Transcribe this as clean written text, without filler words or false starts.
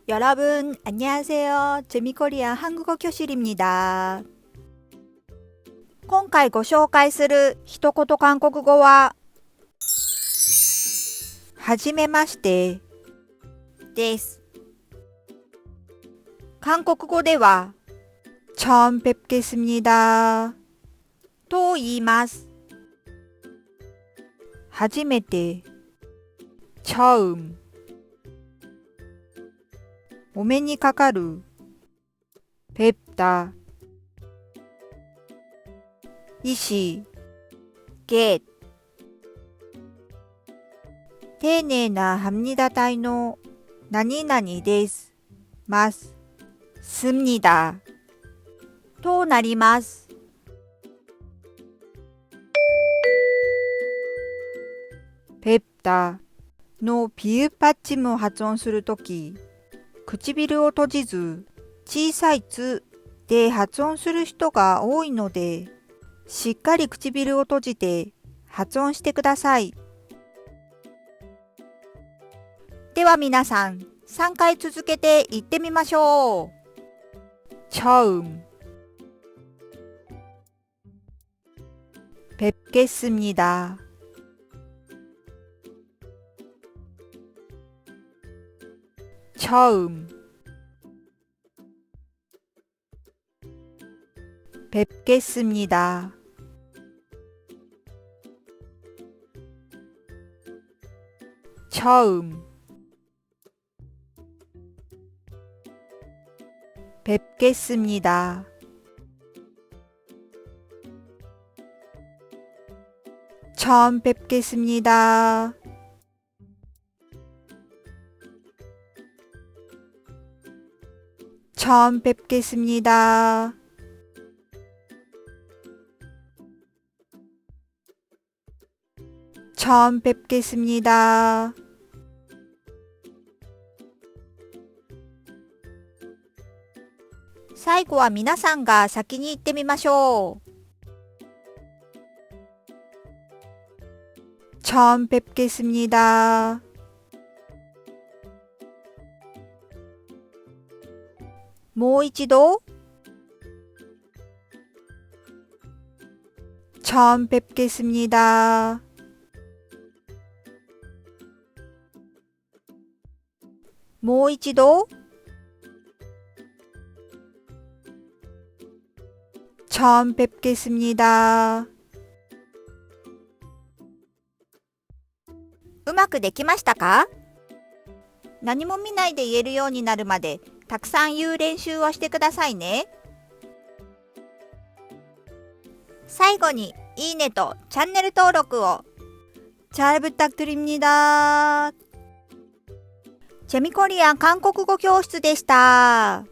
여러분, 안녕하세요. 재미코리안 한국어 교실입니다. 今回ご紹介する一言韓国語は、はじめましてです。韓国語では、처음 뵙겠습니다と言います。はじめて、처음。お目にかかる、뵙다。医師、겟。丁寧な합니다体の何々です。ます。습니다となります。뵙다のビーパッチムを発音するとき、唇を閉じず小さいつで発音する人が多いので、しっかり唇を閉じて発音してください。では皆さん、3回続けて言ってみましょう。처음 뵙겠습니다. 처음 뵙겠습니다. 처음 뵙겠습니다. 처음 뵙겠습니다. 처음 뵙겠습니다. 처음 뵙겠습니다.最後は皆さんが先に言ってみましょう。처음 뵙겠습니다.もう一度。처음 뵙겠습니다.もう一度。처음 뵙겠습니다. うまくできましたか？何も見ないで言えるようになるまでたくさん言う練習をしてくださいね。最後にいいねとチャンネル登録を。잘 부탁드립니다. 재미코리안韓国語教室でした。